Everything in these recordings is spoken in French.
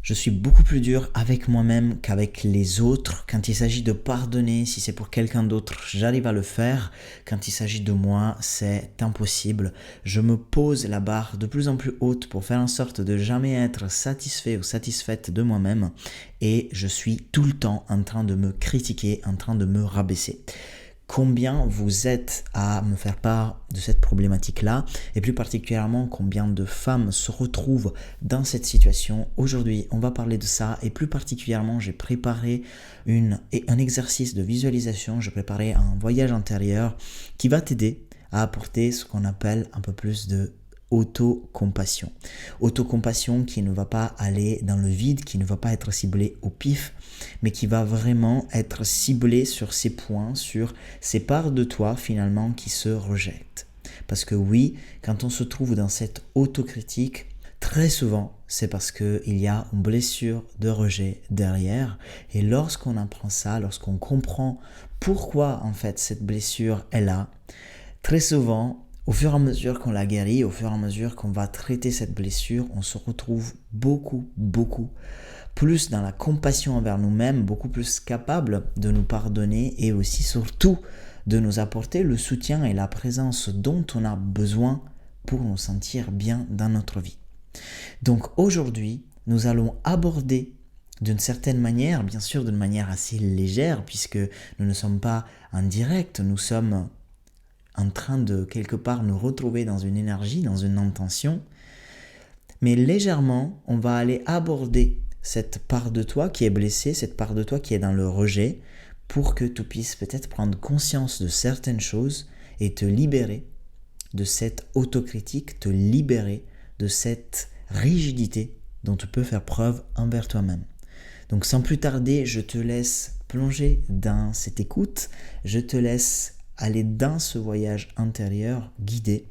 Je suis beaucoup plus dur avec moi-même qu'avec les autres. Quand il s'agit de pardonner, si c'est pour quelqu'un d'autre, j'arrive à le faire. Quand il s'agit de moi, c'est impossible. Je me pose la barre de plus en plus haute pour faire en sorte de jamais être satisfait ou satisfaite de moi-même. Et je suis tout le temps en train de me critiquer, en train de me rabaisser. Combien vous êtes à me faire part de cette problématique-là et plus particulièrement combien de femmes se retrouvent dans cette situation. Aujourd'hui, on va parler de ça et plus particulièrement, j'ai préparé un exercice de visualisation, j'ai préparé un voyage intérieur qui va t'aider à apporter ce qu'on appelle un peu plus de autocompassion. Autocompassion qui ne va pas aller dans le vide, qui ne va pas être ciblée au pif, mais qui va vraiment être ciblée sur ces points, sur ces parts de toi finalement qui se rejettent. Parce que oui, quand on se trouve dans cette autocritique, très souvent, c'est parce qu'il y a une blessure de rejet derrière. Et lorsqu'on apprend ça, lorsqu'on comprend pourquoi en fait cette blessure est là, très souvent, au fur et à mesure qu'on la guérit, au fur et à mesure qu'on va traiter cette blessure, on se retrouve beaucoup plus dans la compassion envers nous-mêmes, beaucoup plus capable de nous pardonner et aussi surtout de nous apporter le soutien et la présence dont on a besoin pour nous sentir bien dans notre vie. Donc aujourd'hui, nous allons aborder d'une certaine manière, bien sûr d'une manière assez légère puisque nous ne sommes pas en direct, nous sommes en train de quelque part nous retrouver dans une énergie, dans une intention, mais légèrement, on va aller aborder cette part de toi qui est blessée, cette part de toi qui est dans le rejet, pour que tu puisses peut-être prendre conscience de certaines choses et te libérer de cette autocritique, te libérer de cette rigidité dont tu peux faire preuve envers toi-même. Donc sans plus tarder, je te laisse plonger dans cette écoute, je te laisse aller dans ce voyage intérieur guidé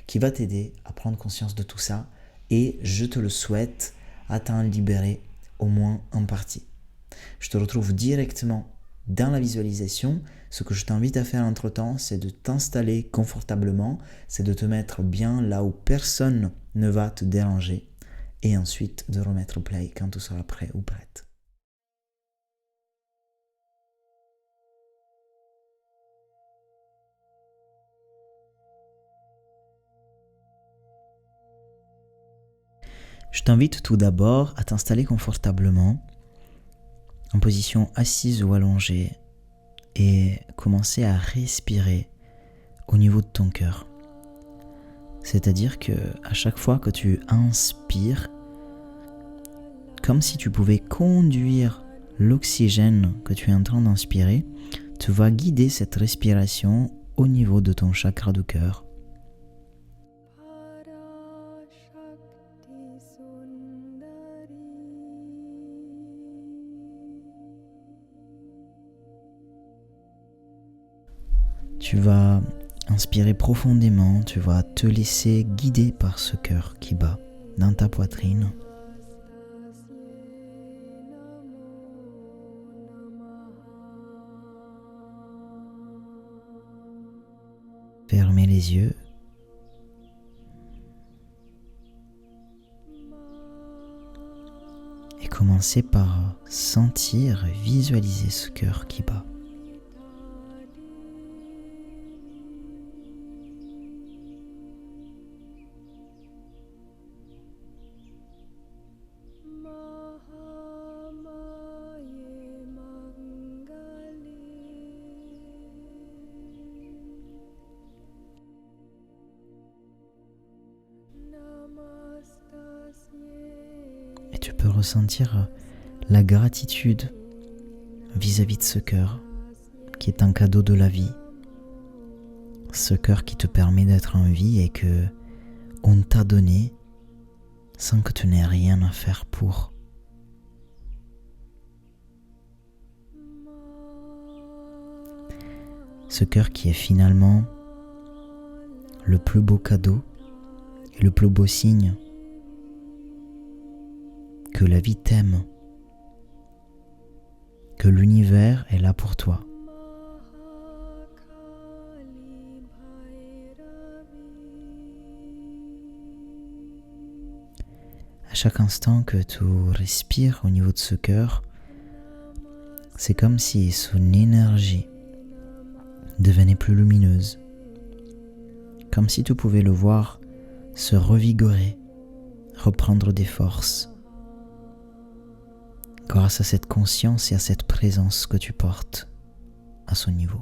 qui va t'aider à prendre conscience de tout ça et je te le souhaite à t'en libérer au moins en partie. Je te retrouve directement dans la visualisation. Ce que je t'invite à faire entre-temps, c'est de t'installer confortablement, c'est de te mettre bien là où personne ne va te déranger et ensuite de remettre play quand tu seras prêt ou prête. Je t'invite tout d'abord à t'installer confortablement, en position assise ou allongée, et commencer à respirer au niveau de ton cœur. C'est-à-dire que à chaque fois que tu inspires, comme si tu pouvais conduire l'oxygène que tu es en train d'inspirer, tu vas guider cette respiration au niveau de ton chakra du cœur. Tu vas inspirer profondément, tu vas te laisser guider par ce cœur qui bat dans ta poitrine. Fermez les yeux. Et commencez par sentir et visualiser ce cœur qui bat. Et tu peux ressentir la gratitude vis-à-vis de ce cœur qui est un cadeau de la vie. Ce cœur qui te permet d'être en vie et que on t'a donné sans que tu n'aies rien à faire pour. Ce cœur qui est finalement le plus beau cadeau et le plus beau signe que la vie t'aime, que l'univers est là pour toi. À chaque instant que tu respires au niveau de ce cœur, c'est comme si son énergie devenait plus lumineuse, comme si tu pouvais le voir se revigorer, reprendre des forces, grâce à cette conscience et à cette présence que tu portes à son niveau.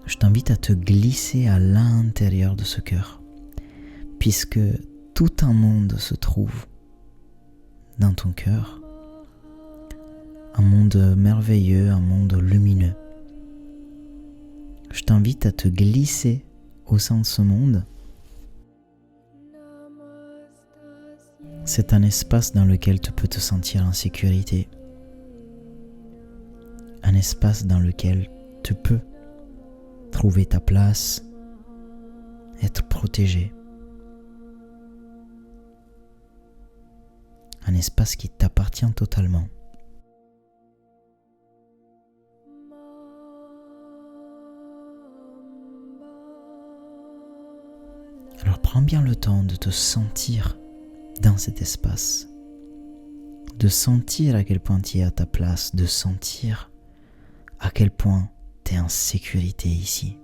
Je t'invite à te glisser à l'intérieur de ce cœur, puisque tout un monde se trouve dans ton cœur, un monde merveilleux, un monde lumineux. Je t'invite à te glisser au sein de ce monde. C'est un espace dans lequel tu peux te sentir en sécurité, un espace dans lequel tu peux trouver ta place, être protégé. Un espace qui t'appartient totalement. Alors prends bien le temps de te sentir dans cet espace, de sentir à quel point tu es à ta place, de sentir à quel point tu es en sécurité ici.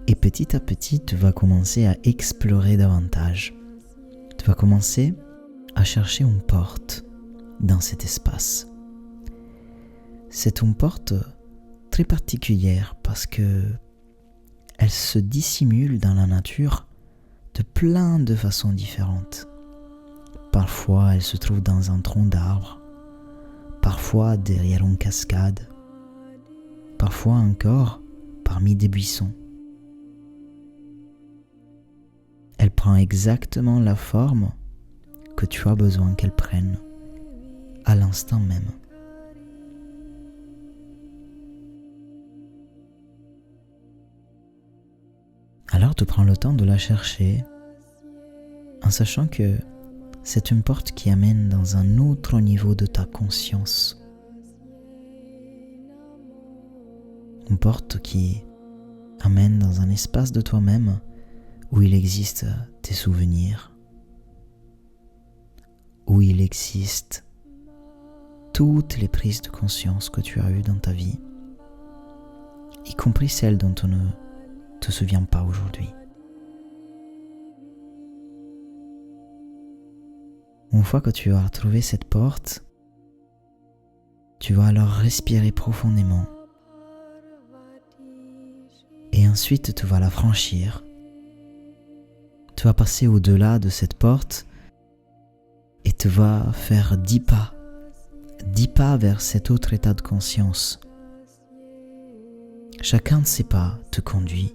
Et petit à petit, tu vas commencer à explorer davantage. Tu vas commencer à chercher une porte dans cet espace. C'est une porte très particulière parce que elle se dissimule dans la nature de plein de façons différentes. Parfois, elle se trouve dans un tronc d'arbre, parfois derrière une cascade, parfois encore parmi des buissons. Elle prend exactement la forme que tu as besoin qu'elle prenne à l'instant même. Alors tu prends le temps de la chercher en sachant que c'est une porte qui amène dans un autre niveau de ta conscience. Une porte qui amène dans un espace de toi-même où il existe tes souvenirs, où il existe toutes les prises de conscience que tu as eues dans ta vie, y compris celles dont tu ne te souviens pas aujourd'hui. Une fois que tu as trouvé cette porte, tu vas alors respirer profondément et ensuite tu vas la franchir. Tu vas passer au-delà de cette porte et tu vas faire 10 pas vers cet autre état de conscience. Chacun de ces pas te conduit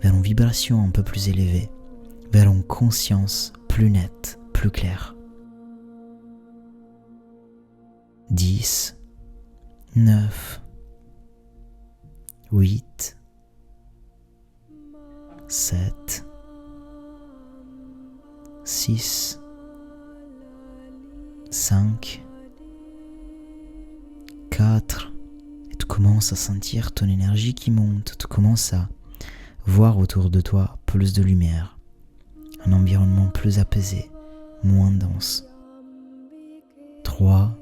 vers une vibration un peu plus élevée, vers une conscience plus nette, plus claire. 10, 9, 8, 7, 6, 5, 4, et tu commences à sentir ton énergie qui monte, tu commences à voir autour de toi plus de lumière, un environnement plus apaisé, moins dense. 3,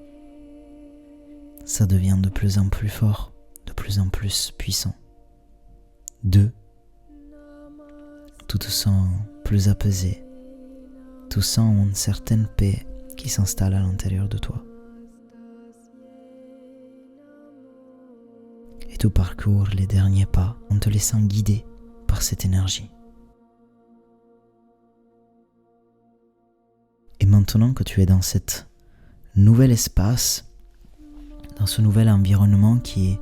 ça devient de plus en plus fort, de plus en plus puissant. 2, tu te sens plus apaisé, tu sens une certaine paix qui s'installe à l'intérieur de toi. Et tu parcours les derniers pas en te laissant guider par cette énergie. Et maintenant que tu es dans cet nouvel espace, dans ce nouvel environnement qui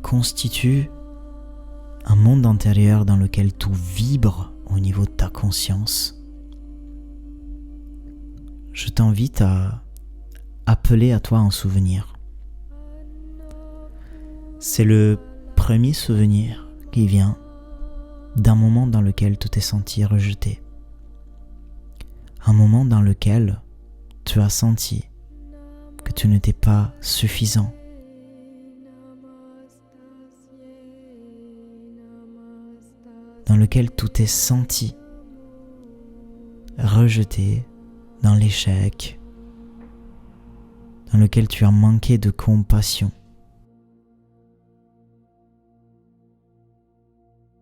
constitue un monde intérieur dans lequel tout vibre au niveau de ta conscience, je t'invite à appeler à toi un souvenir. C'est le premier souvenir qui vient d'un moment dans lequel tu t'es senti rejeté. Un moment dans lequel tu as senti que tu n'étais pas suffisant. Dans lequel tu t'es senti rejeté, dans l'échec, dans lequel tu as manqué de compassion.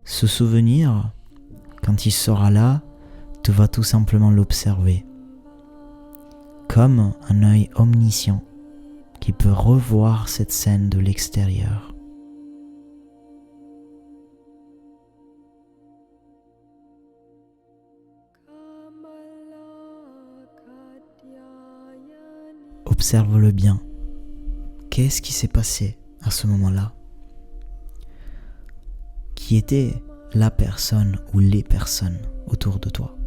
Ce souvenir, quand il sera là, tu vas tout simplement l'observer, comme un œil omniscient qui peut revoir cette scène de l'extérieur. Observe-le bien. Qu'est-ce qui s'est passé à ce moment-là? Qui était la personne ou les personnes autour de toi?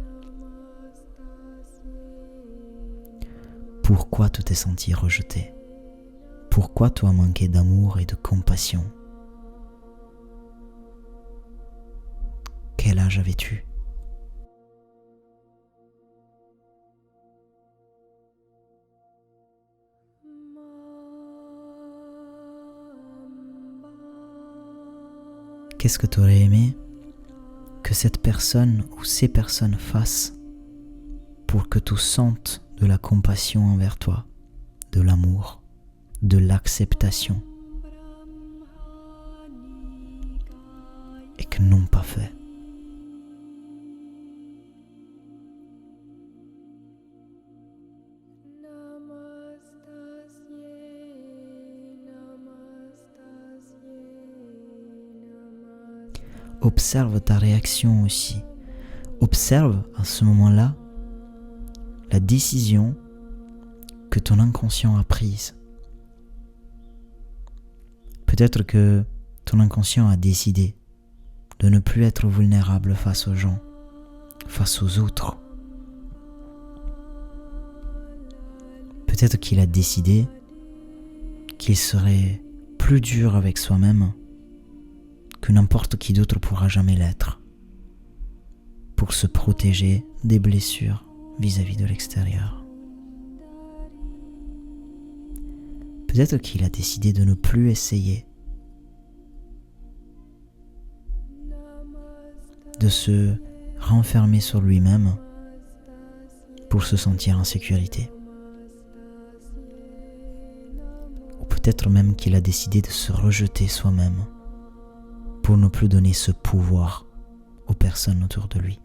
Pourquoi tu t'es senti rejeté? Pourquoi tu as manqué d'amour et de compassion? Quel âge avais-tu? Qu'est-ce que tu aurais aimé que cette personne ou ces personnes fassent pour que tu sentes de la compassion envers toi, de l'amour, de l'acceptation, et que n'ont pas fait? Observe ta réaction aussi. Observe à ce moment-là la décision que ton inconscient a prise. Peut-être que ton inconscient a décidé de ne plus être vulnérable face aux gens, face aux autres. Peut-être qu'il a décidé qu'il serait plus dur avec soi-même que n'importe qui d'autre pourra jamais l'être, pour se protéger des blessures vis-à-vis de l'extérieur. Peut-être qu'il a décidé de ne plus essayer, de se renfermer sur lui-même pour se sentir en sécurité. Ou peut-être même qu'il a décidé de se rejeter soi-même pour ne plus donner ce pouvoir aux personnes autour de lui.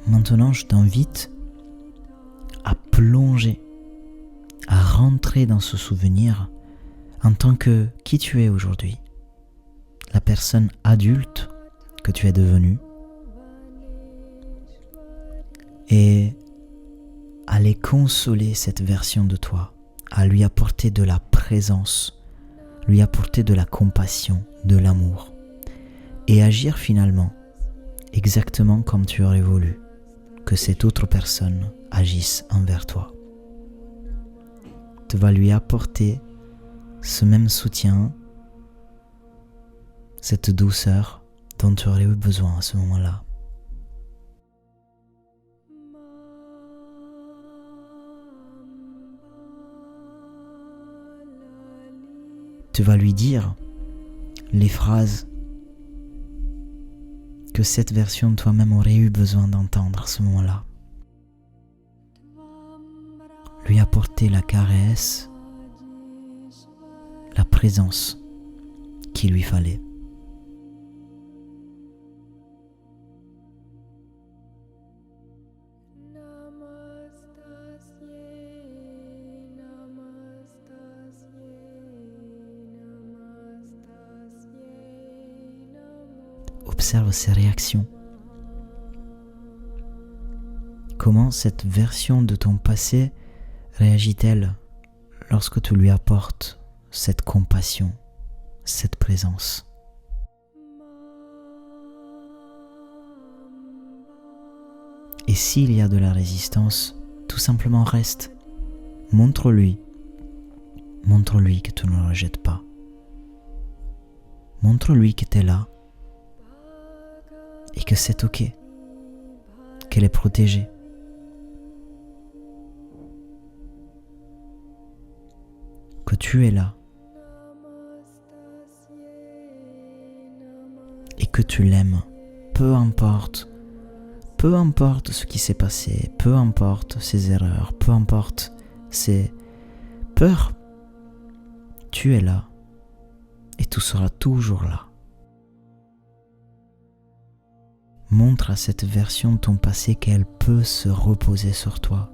Maintenant, je t'invite à plonger, à rentrer dans ce souvenir en tant que qui tu es aujourd'hui, la personne adulte que tu es devenue, et aller consoler cette version de toi, à lui apporter de la présence, lui apporter de la compassion, de l'amour, et agir finalement exactement comme tu aurais voulu que cette autre personne agisse envers toi. Tu vas lui apporter ce même soutien, cette douceur dont tu aurais eu besoin à ce moment-là. Tu vas lui dire les phrases que cette version de toi-même aurait eu besoin d'entendre à ce moment-là. Lui apporter la caresse, la présence qu'il lui fallait. Observe ses réactions. Comment cette version de ton passé réagit-elle lorsque tu lui apportes cette compassion, cette présence? Et s'il y a de la résistance, tout simplement reste. Montre-lui que tu ne le rejettes pas. Montre-lui que tu es là et que c'est ok, qu'elle est protégée. Que tu es là et que tu l'aimes, peu importe ce qui s'est passé, peu importe ses erreurs, peu importe ses peurs, tu es là et tu seras toujours là. Montre à cette version de ton passé qu'elle peut se reposer sur toi,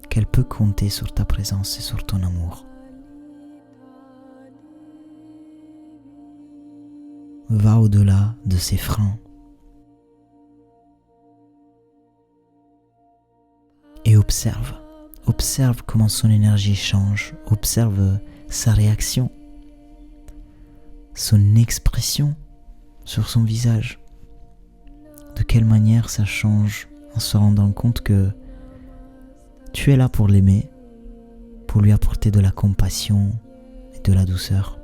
qu'elle peut compter sur ta présence et sur ton amour. Va au-delà de ses freins et observe comment son énergie change, observe sa réaction, son expression sur son visage. De quelle manière ça change en se rendant compte que tu es là pour l'aimer, pour lui apporter de la compassion et de la douceur.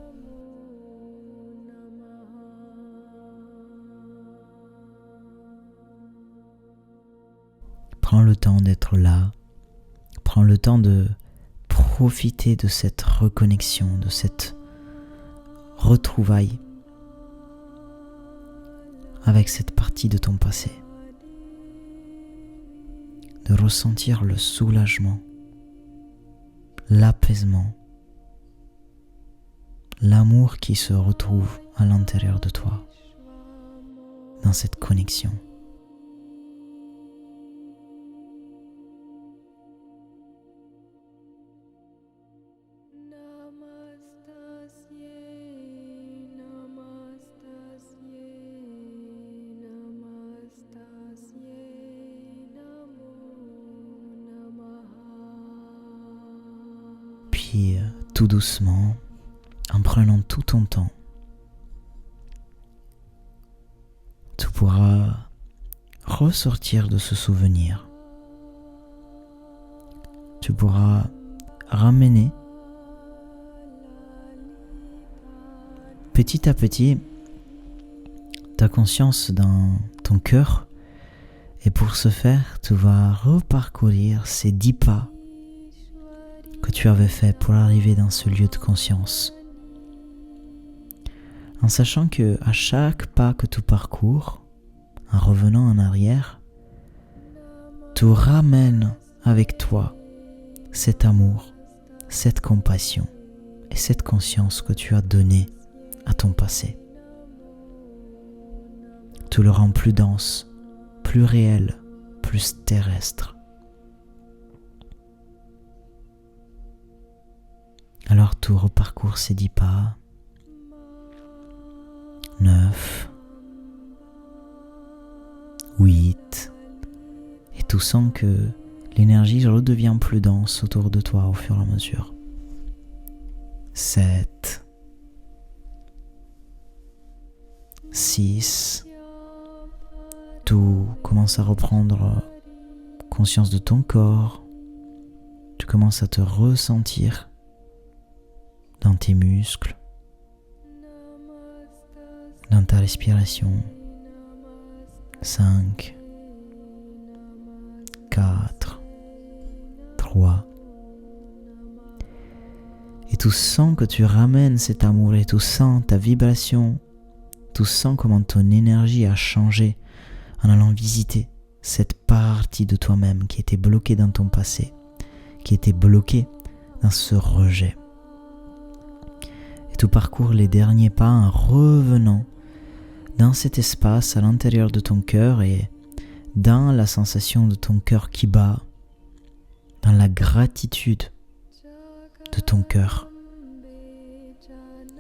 Prends le temps d'être là, prends le temps de profiter de cette reconnexion, de cette retrouvaille avec cette partie de ton passé, de ressentir le soulagement, l'apaisement, l'amour qui se retrouve à l'intérieur de toi, dans cette connexion. Puis, tout doucement, en prenant tout ton temps, tu pourras ressortir de ce souvenir. Tu pourras ramener petit à petit ta conscience dans ton cœur, et pour ce faire, tu vas reparcourir ces 10 pas que tu avais fait pour arriver dans ce lieu de conscience. En sachant que à chaque pas que tu parcours, en revenant en arrière, tu ramènes avec toi cet amour, cette compassion et cette conscience que tu as donnée à ton passé. Tu le rends plus dense, plus réel, plus terrestre. Alors tu reparcours ces 10 pas, 9, 8, et tu sens que l'énergie redevient plus dense autour de toi au fur et à mesure. 7, 6, tout commence à reprendre conscience de ton corps, tu commences à te ressentir dans tes muscles, dans ta respiration. 5, 4, 3. Et tu sens que tu ramènes cet amour et tu sens ta vibration, tu sens comment ton énergie a changé en allant visiter cette partie de toi-même qui était bloquée dans ton passé, qui était bloquée dans ce rejet. Et tu parcours les derniers pas en revenant dans cet espace à l'intérieur de ton cœur et dans la sensation de ton cœur qui bat, dans la gratitude de ton cœur,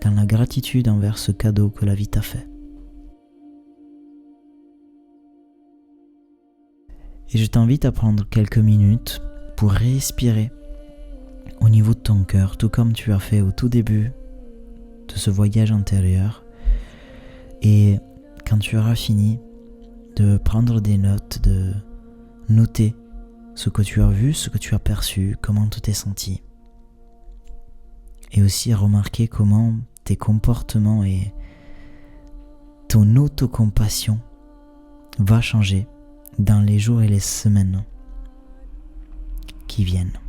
dans la gratitude envers ce cadeau que la vie t'a fait. Et je t'invite à prendre quelques minutes pour respirer au niveau de ton cœur, tout comme tu as fait au tout début de ce voyage intérieur. Et quand tu auras fini de prendre des notes, de noter ce que tu as vu, ce que tu as perçu, comment tu t'es senti. Et aussi remarquer comment tes comportements et ton autocompassion va changer dans les jours et les semaines qui viennent.